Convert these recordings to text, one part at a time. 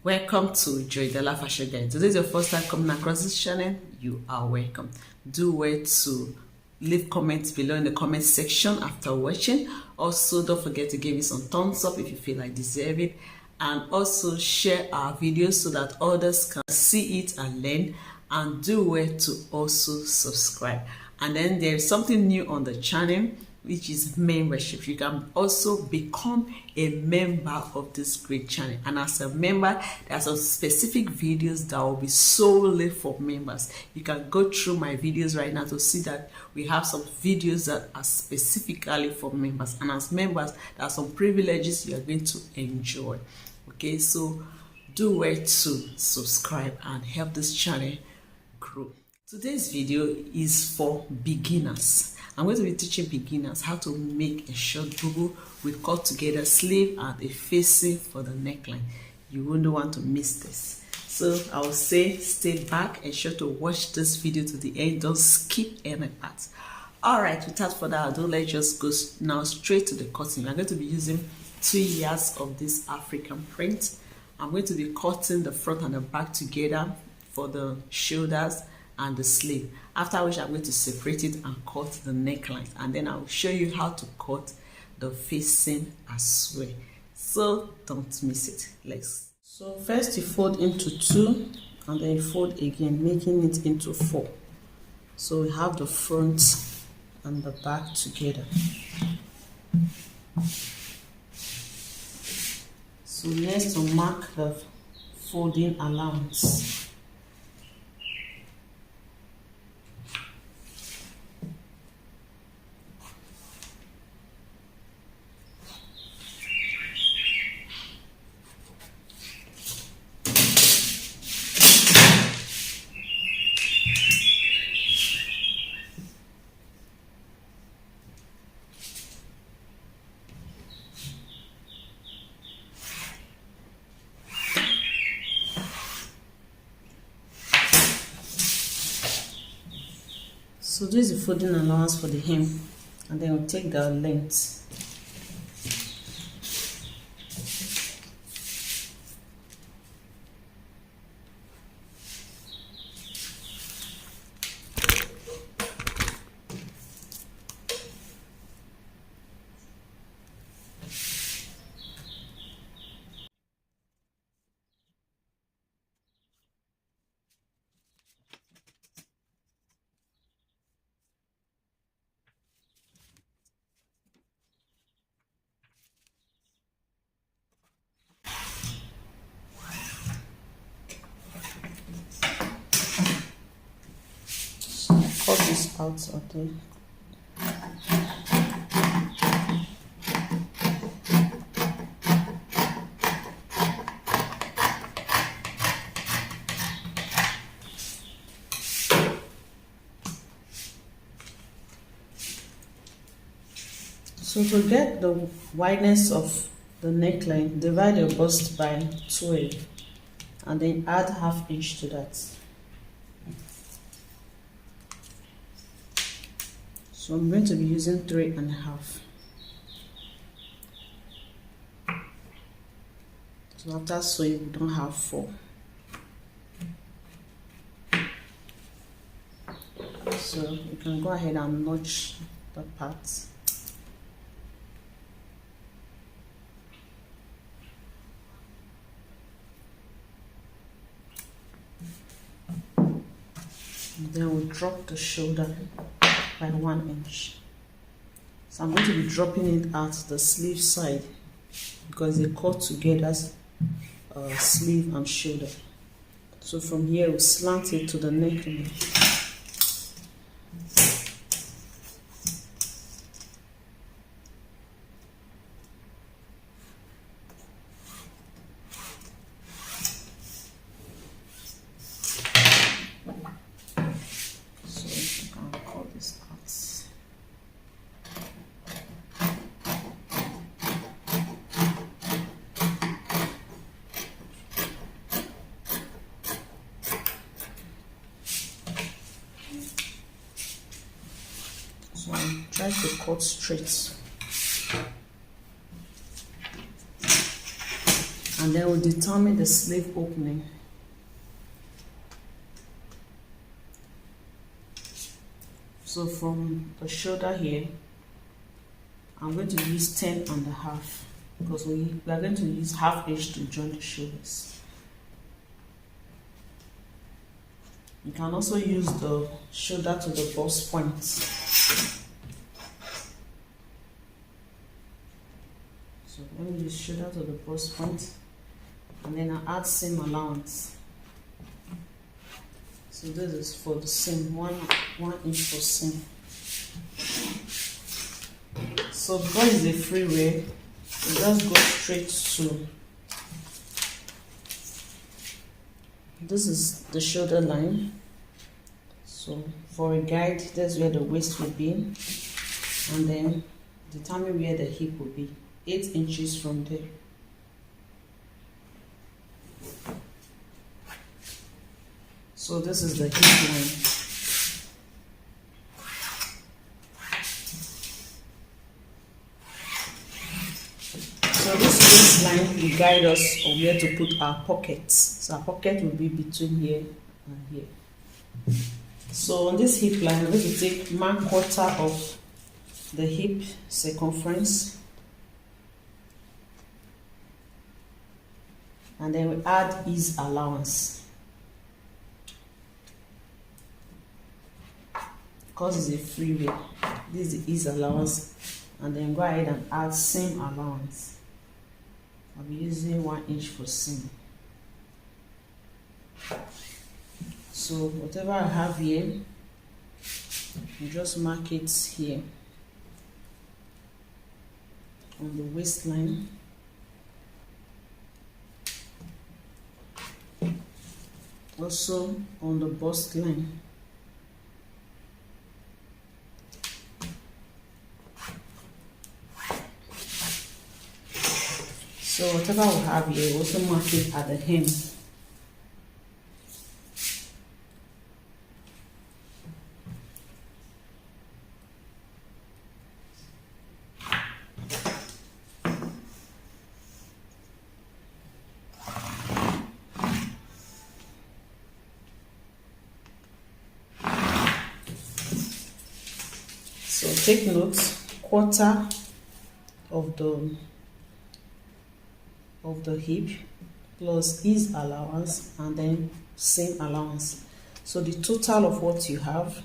Welcome to Joidala Fashion Guide. Today is your first time coming across this channel. You are welcome. Do well to leave comments below in the comment section after watching. Also, don't forget to give me some thumbs up if you feel like deserve it, and also share our videos so that others can see it and learn. And do well to also subscribe. And then there is something new on the channel, which is membership. You can also become a member of this great channel, and as a member there are some specific videos that will be solely for members. You can go through my videos right now to see that we have some videos that are specifically for members, and as members there are some privileges you are going to enjoy. Okay, so do well to subscribe and help this channel grow. Today's video is for beginners. I'm going to be teaching beginners how to make a short bubu with cut together sleeve and a facing for the neckline. You wouldn't want to miss this. So I will say stay back and sure to watch this video to the end. Don't skip any part. Alright, without further ado, let's just go now straight to the cutting. I'm going to be using 2 yards of this African print. I'm going to be cutting the front and the back together for the shoulders and the sleeve, after which I'm going to separate it and cut the neckline, and then I'll show you how to cut the facing as well. So don't miss it. So first you fold into 2 and then you fold again, making it into 4. So we have the front and the back together. So next to mark the folding allowance. So this is the folding allowance for the hem, and then we'll take the length. Cut this out, okay. So to get the wideness of the neckline, divide your bust by 12 and then add ½ inch to that. So I'm going to be using 3.5. So after sewing, we don't have 4. So you can go ahead and notch the part. Then we'll drop the shoulder by 1 inch. So I'm going to be dropping it at the sleeve side because they cut together sleeve and shoulder. So from here we slant it to the neckline. So I try to cut straight. And then we'll determine the sleeve opening. So from the shoulder here, I'm going to use 10.5 because we are going to use half inch to join the shoulders. You can also use the shoulder to the bust point. So let me use shoulder to the bust point, and then I add seam allowance. So this is for the seam, one inch for seam. So because it's a free wear, you just go straight to, this is the shoulder line. So for a guide, that's where the waist will be, and then determine where the hip will be, 8 inches from there. So this is the hip line. So this waistline will guide us on where to put our pockets. So our pocket will be between here and here. So on this hip line, we're going to take mark quarter of the hip circumference, and then we add ease allowance. Because it's a free wear, this is the ease allowance, and then go ahead and add seam allowance. I'll be using 1 inch for seam. So whatever I have here, you just mark it here on the waistline. Also on the bust line. So whatever we have here, also mark it at the hem. So take note, quarter of the hip plus ease allowance and then seam allowance. So the total of what you have,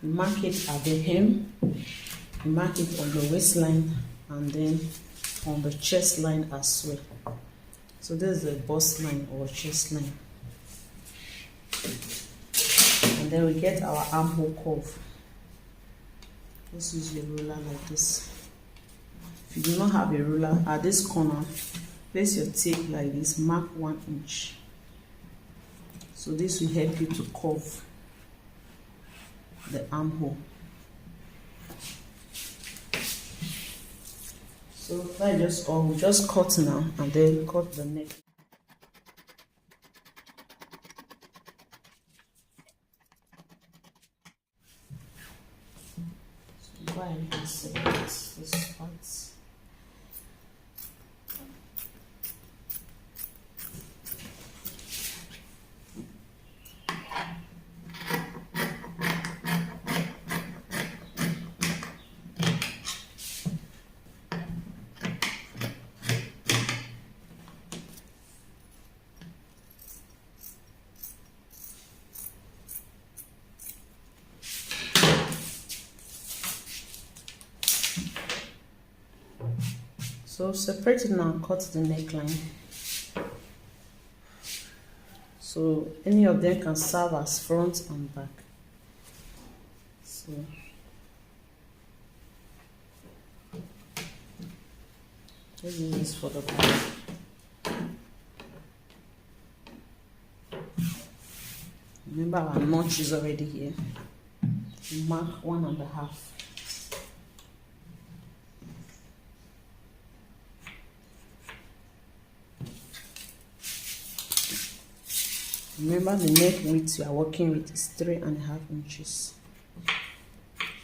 you mark it at the hem, you mark it on the waistline, and then on the chest line as well. So this is the bust line or chest line. And then we get our armhole curve. Let's use a ruler like this. If you do not have a ruler, at this corner, place your tape like this, mark 1 inch. So this will help you to curve the armhole. So that just all. We'll just cut now and then cut the neck. So go ahead and select this part. So separate it now and cut the neckline. So any of them can serve as front and back. So let's use this for the back. Remember our notch is already here. Mark 1.5. Remember the neck width you are working with is 3.5 inches.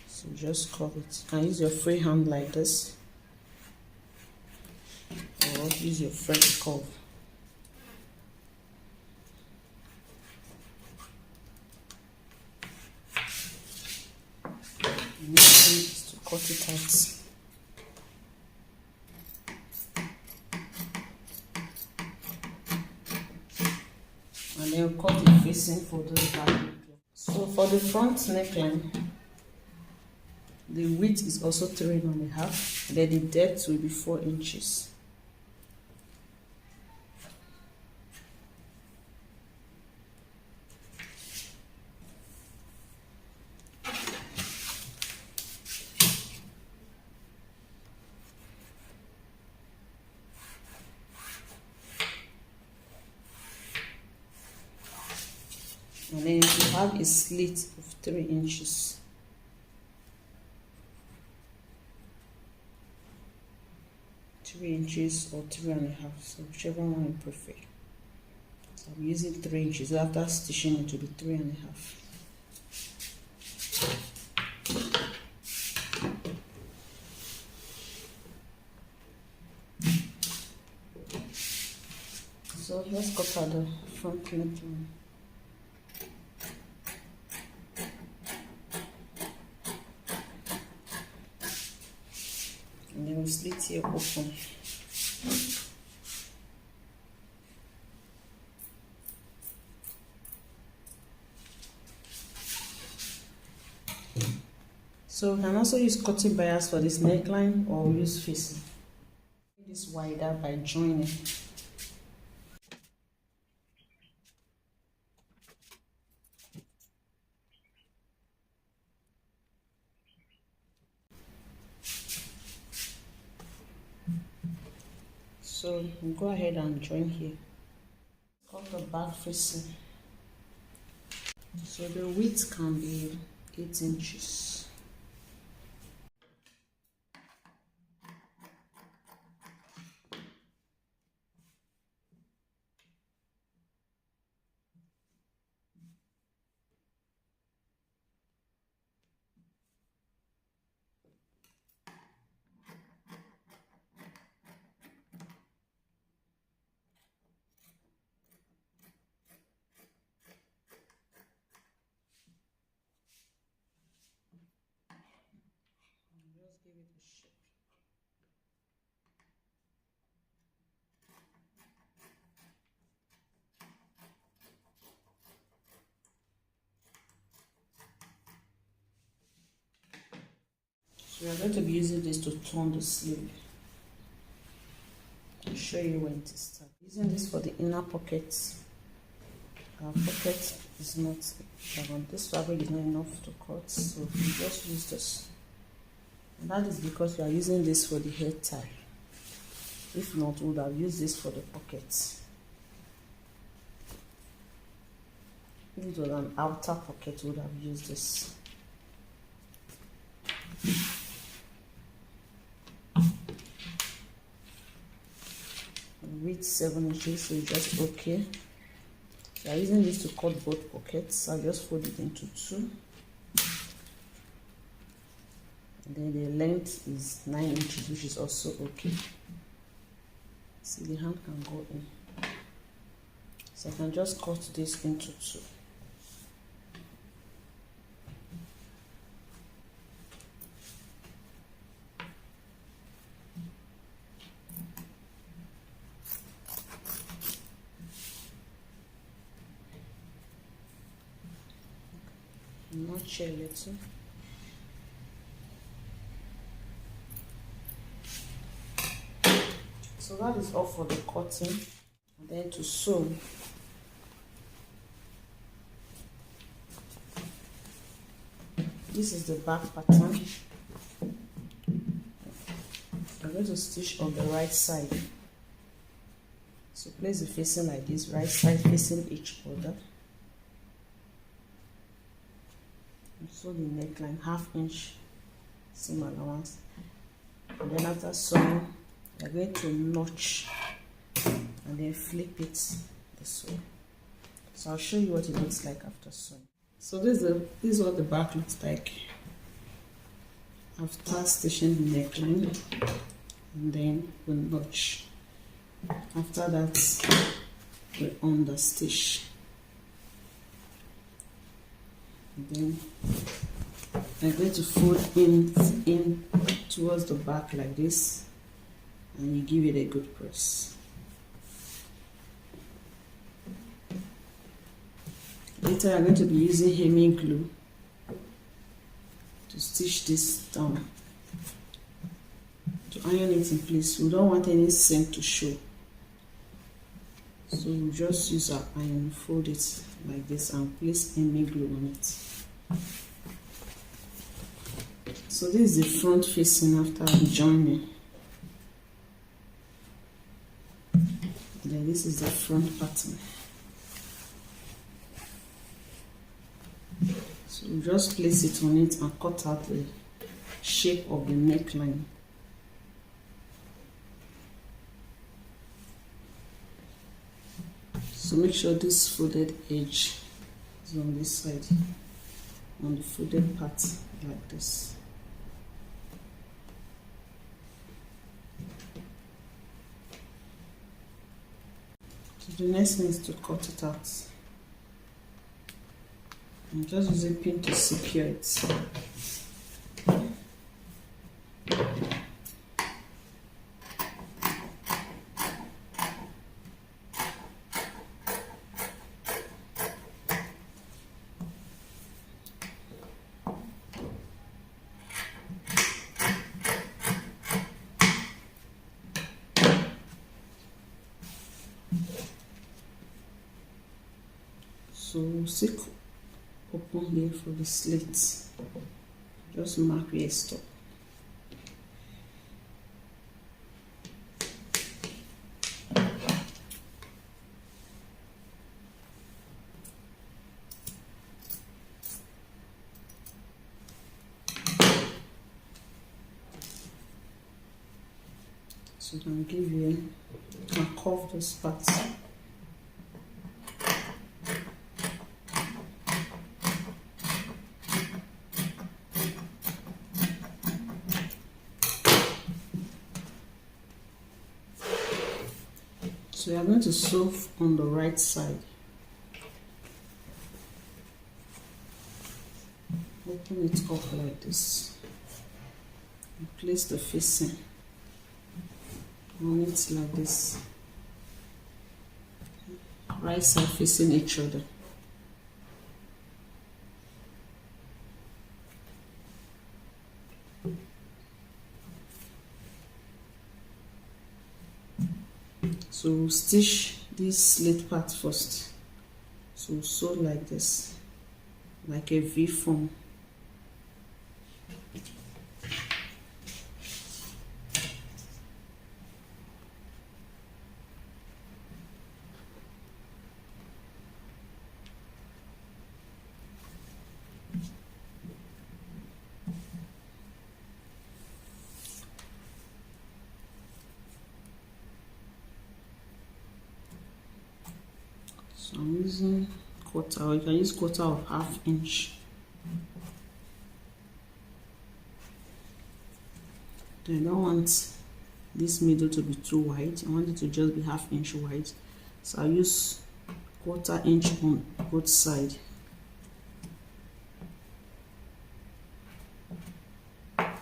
So just curve it. You can use your free hand like this, or or use your French curve. The next thing is to cut it out. And then cut the facing for those back neckline. So for the front neckline, the width is also 3.5, then the depth will be 4 inches. And then you have a slit of 3 inches. Three inches or 3.5, so whichever one you prefer. So I'm using 3 inches. After stitching it will be 3.5. So let's cut out the front neckline. And then we'll slit here open. So we can also use cutting bias for this neckline, or use facing. Make this wider by joining. So we'll go ahead and join here. Cut the back facing. So the width can be 8 inches. Just give it a shape. So we are going to be using this to turn the sleeve. I'll show you when to start. Using this for the inner pockets. Our pocket is not, this fabric is not enough to cut, so we just use this. And that is because we are using this for the hair tie. If not, we would have used this for the pockets. If it was an outer pocket, we would have used this. Width 7 inches, so it's just okay. So I'm using this to cut both pockets. I'll just fold it into 2. And then the length is 9 inches, which is also okay. See, the hand can go in. So I can just cut this into 2. Notch a little. So that is all for the cutting. And then to sew, this is the back pattern. I'm going to stitch on the right side. So place the facing like this, right side facing each other. And sew the neckline 1/2 inch seam allowance. And then after sewing, you're going to notch and then flip it this way. So I'll show you what it looks like after sewing. So this is what the back looks like after stitching the neckline, and then we'll notch. After that, we understitch. Then I'm going to fold in towards the back like this, and you give it a good press. Later I'm going to be using hemming glue to stitch this down, to iron it in place. We don't want any seam to show, so we'll just use our iron, fold it like this, and place hemming glue on it. So this is the front facing after joining. Then this is the front pattern. So we just place it on it and cut out the shape of the neckline. So make sure this folded edge is on this side, on the folded part like this. So the next thing is to cut it out. I'm just using pin to secure it. So stick open here for the slit. Just mark where it stop. So then give you and curve this part. So we are going to sew on the right side. Open it up like this. And place the facing on it like this. Right side facing each other. So we'll stitch this slit part first. So sew like this, like a V form. So I'm using quarter, or you can use quarter of half inch. Then I don't want this middle to be too wide. I want it to just be half inch wide. So I'll use quarter inch on both sides. And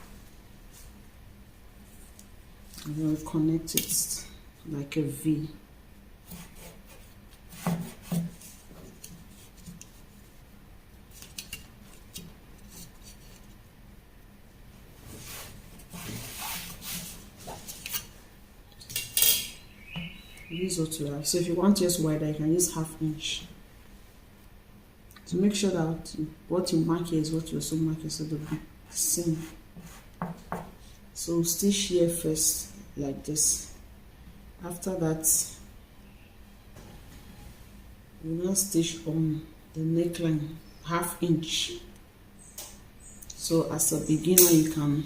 then we'll connect it like a V. Use what you have. So if you want yours wider, you can use half inch. To make sure that what you mark here is what you also mark here, so they'll be the same. So stitch here first like this. After that, we'll now stitch on the neckline half inch. So as a beginner, you can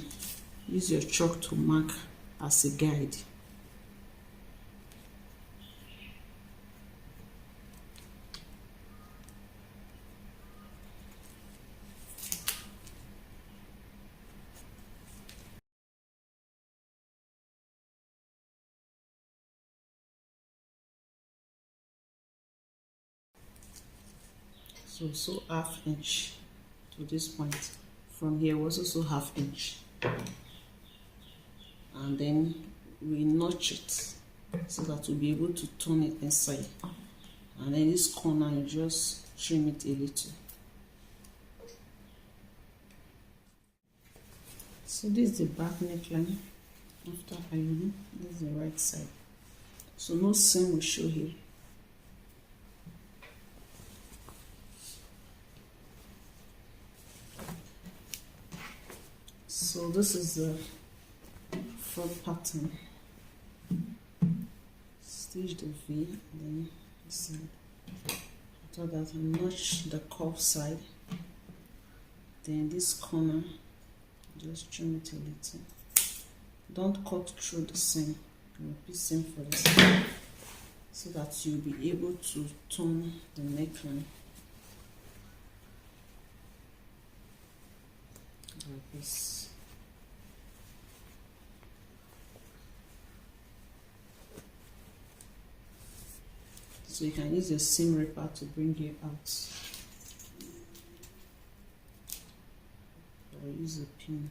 use your chalk to mark as a guide. So half inch to this point. From here was also half inch, and then we notch it so that we'll be able to turn it inside. And then this corner, you just trim it a little. So this is the back neckline after ironing. This is the right side. So no seam will show here. So this is the front pattern. Stitch the V, and then this side. After that, I notch the curve side. Then this corner, just trim it a little. Don't cut through the seam. Repeat seam for this, so that you'll be able to turn the neckline like this. So you can use your seam ripper to bring it out, or use a pin.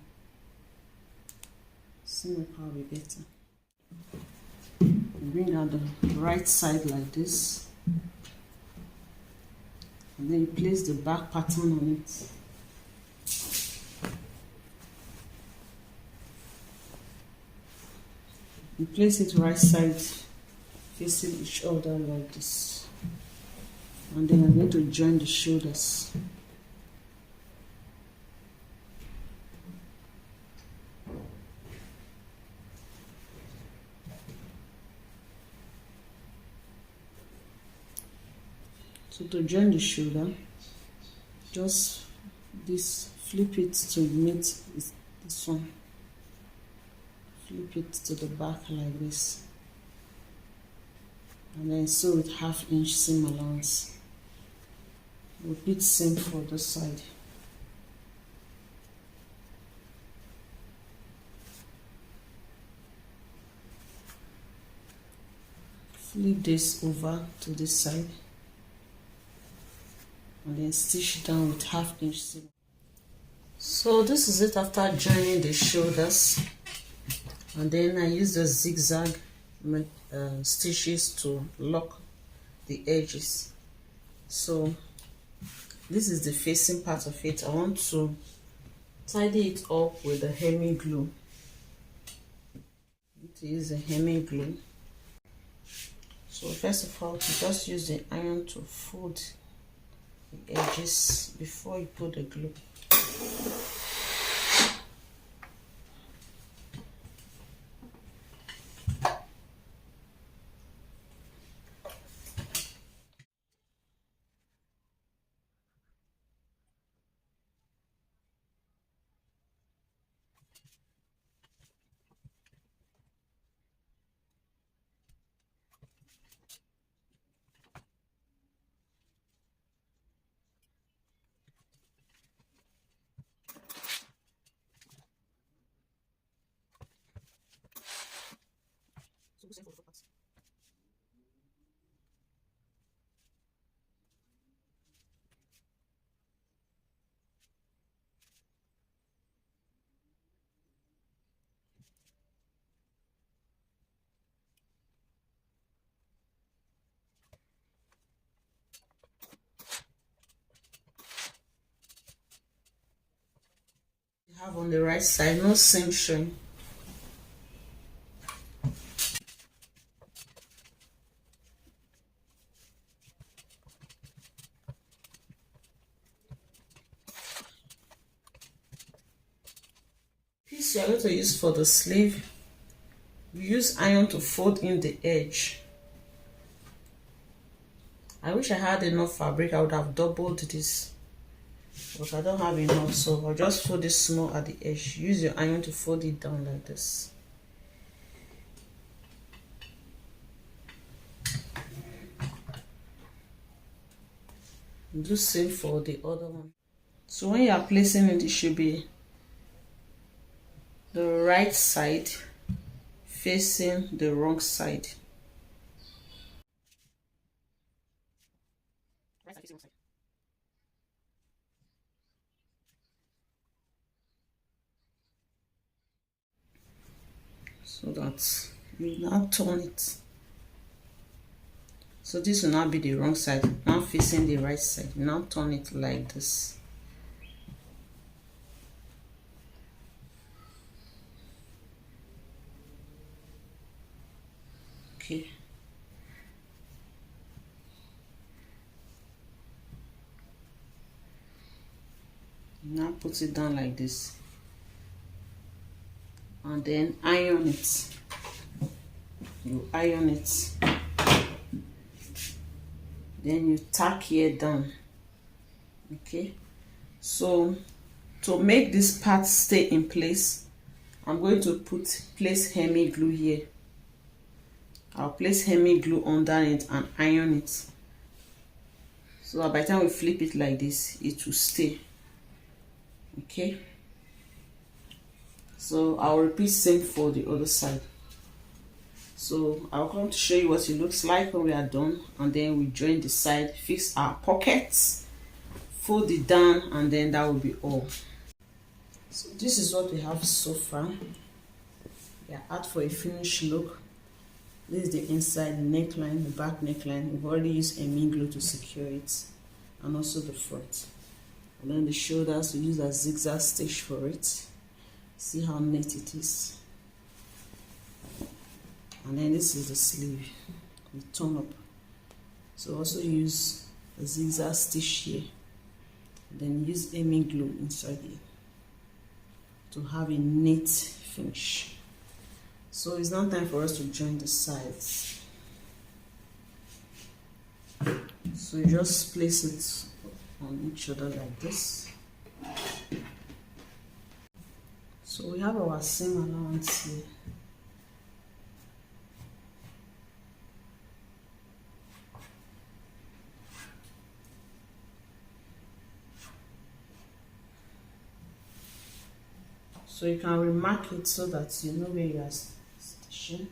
Seam ripper will be better. Bring out the right side like this, and then you place the back pattern on it. You place it right side facing each other like this, and then I'm going to join the shoulders. So to join the shoulder, just flip it to meet this one. Flip it to the back like this, and then sew with half inch seam allowance. Repeat seam for this side. Flip this over to this side, and then stitch down with half inch seam. So this is it after joining the shoulders, and then I use the zigzag stitches to lock the edges. So this is the facing part of it. I want to tidy it up with the hemming glue. I need to use the hemming glue. So first of all, you just use the iron to fold the edges before you put the glue. Have on the right side, no seam showing. Piece you are going to use for the sleeve, you use iron to fold in the edge. I wish I had enough fabric. I would have doubled this, but I don't have enough, so I'll just fold it small at the edge. Use your iron to fold it down like this. Do same for the other one. So when you are placing it, it should be the right side facing the wrong side. Right side facing wrong side. so that you now turn it. So this will not be the wrong side, now facing the right side. Now turn it like this. Okay. Now put it down like this. And then iron it. You iron it. Then you tack here down. Okay. So to make this part stay in place, I'm going to place hemi glue here. I'll place hemi glue under it and iron it. So that by the time we flip it like this, it will stay. Okay. So I'll repeat same for the other side. So I'll come to show you what it looks like when we are done, and then we join the side, fix our pockets, fold it down, and then that will be all. So this is what we have so far. We are out for a finished look. This is the inside neckline, the back neckline. We've already used hemi glue to secure it, and also the front. And then the shoulders, we use a zigzag stitch for it. See how neat it is. And then this is the sleeve, we turn up. So also use a zigzag stitch here, then use hemi glue inside here to have a neat finish. So it's now time for us to join the sides. So you just place it on each other like this. So we have our seam allowance here. So you can remark it so that you know where you are stitching.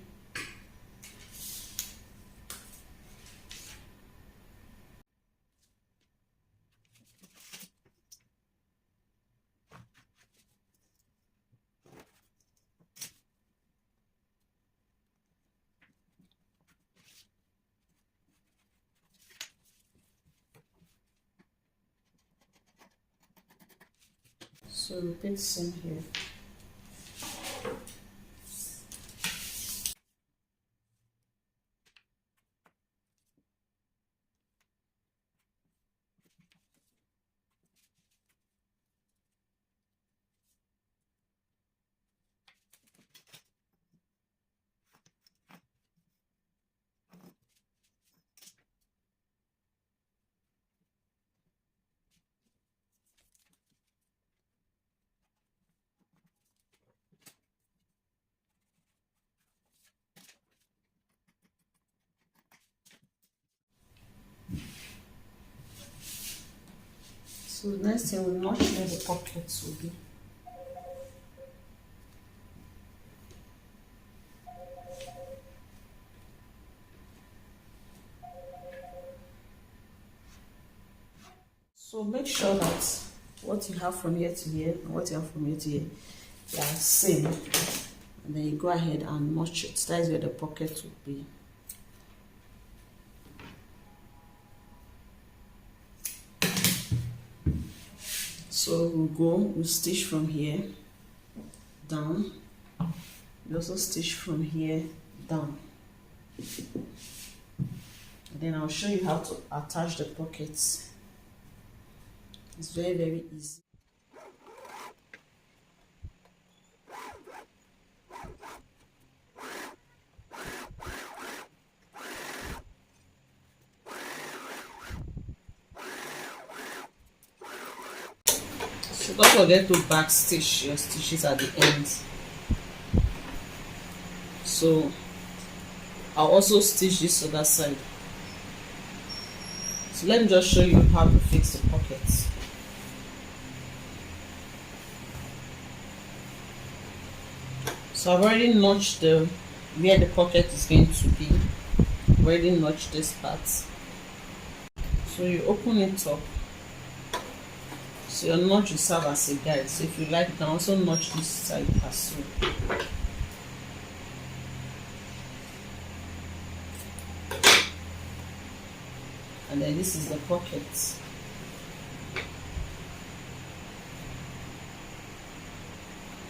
So repeat same here. So the next thing, we'll notch where the pockets will be. So make sure that what you have from here to here and what you have from here to here, they are same. And then you go ahead and notch it. That is where the pocket will be. So we'll stitch from here down. We also stitch from here down. And then I'll show you how to attach the pockets. It's very, very easy. So don't forget to back stitch your stitches at the ends. So I'll also stitch this other side. So let me just show you how to fix the pockets. So I've already notched where the pocket is going to be. I've already notched this part. So you open it up. So your notch will serve as a guide. So if you like, you can also notch this side as well. and then this is the pocket.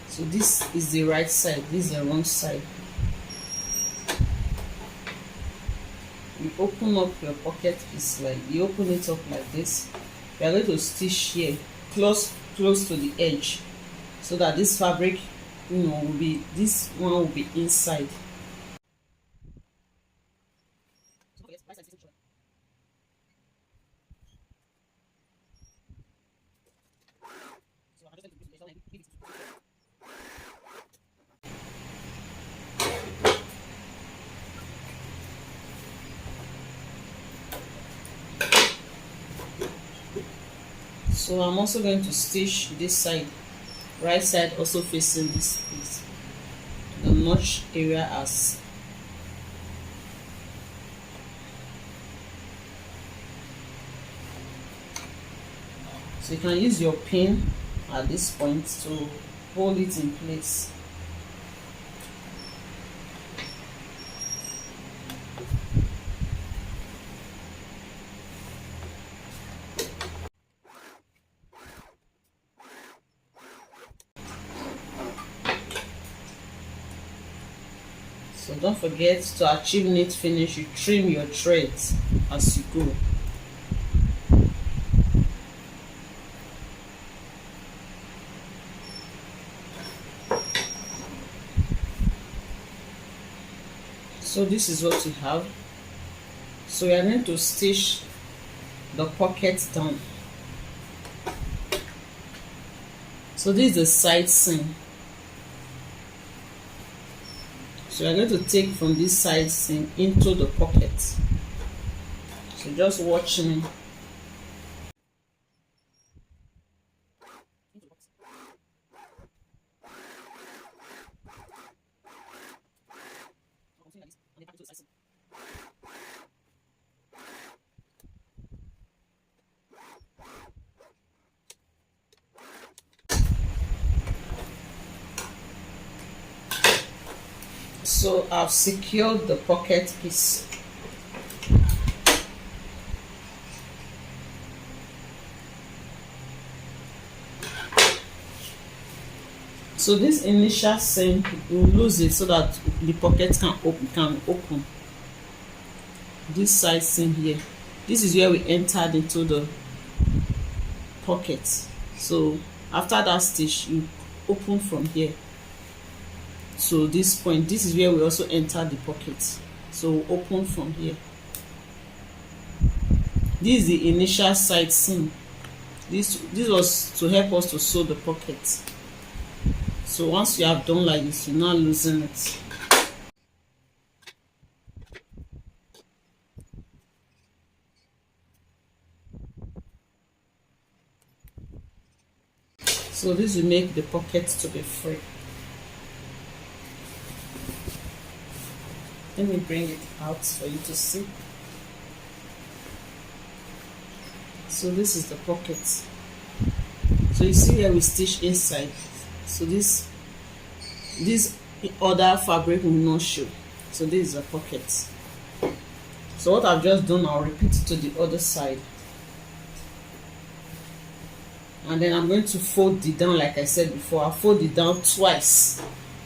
So this is the right side, this is the wrong side. You open up your pocket piece, like you open it up like this. We are going to stitch here close to the edge, so that this fabric, will be, this one will be inside. So I'm also going to stitch this side, right side also facing this piece, the notch area as. So you can use your pin at this point to hold it in place. So don't forget, to achieve knit finish, you trim your threads as you go. So this is what we have. So we are going to stitch the pocket down. So this is the side seam. So we are going to take from this side seam into the pocket. So just watch me. So I've secured the pocket piece. So this initial seam, you lose it so that the pocket can open. This side seam here, this is where we entered into the pocket. So after that stitch, you open from here. So this point, this is where we also enter the pocket. So open from here. This is the initial side seam. This was to help us to sew the pocket. So once you have done like this, you're not losing it. So this will make the pocket to be free. Let me bring it out for you to see. So this is the pocket. So you see here we stitch inside. So this other fabric will not show. So this is the pocket. So what I've just done, I'll repeat it to the other side. And then I'm going to fold it down like I said before. I'll fold it down twice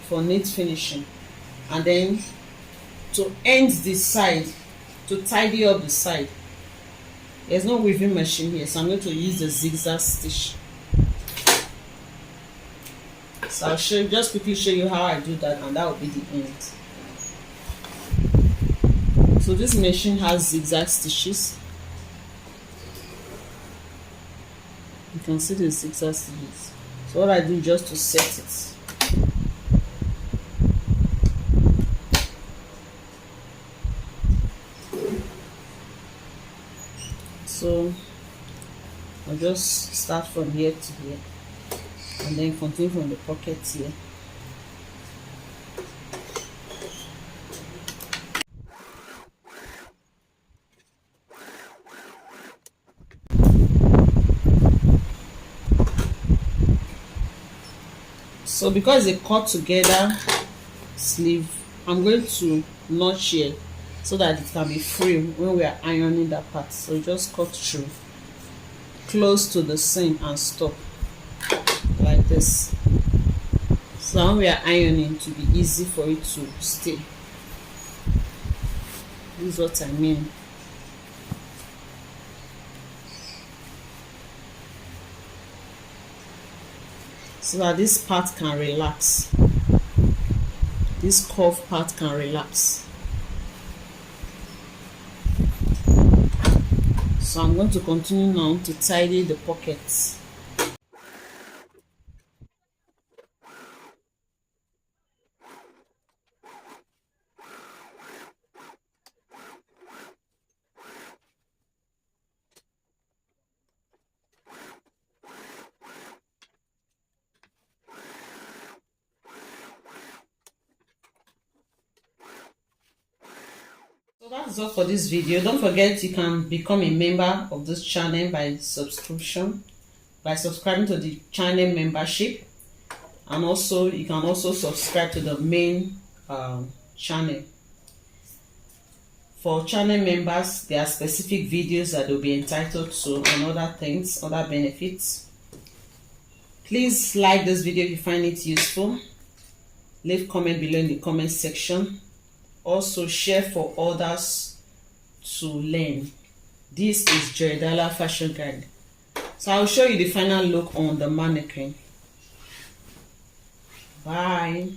for knit finishing. And then to end this side, to tidy up the side, there's no weaving machine here, so I'm going to use the zigzag stitch. So I'll just quickly show you how I do that, and that will be the end. So this machine has zigzag stitches. You can see the zigzag stitches. So what I do just to set it. So I'll just start from here to here and then continue from the pocket here. So because it's a cut together sleeve, I'm going to notch here so that it can be free when we are ironing that part. So just cut through close to the seam and stop like this, so when we are ironing to be easy for it to stay. This is what I mean. So that this part can relax, this curve part can relax. So I'm going to continue now to tidy the pockets. So that's all for this video. Don't forget you can become a member of this channel by subscription, by subscribing to the channel membership, and also you can also subscribe to the main channel. For channel members, there are specific videos that will be entitled to, and other things, other benefits. Please like this video if you find it useful. Leave comment below in the comment section. Also share for others to learn. This is Joidala Fashion Guide. So I'll show you the final look on the mannequin. Bye.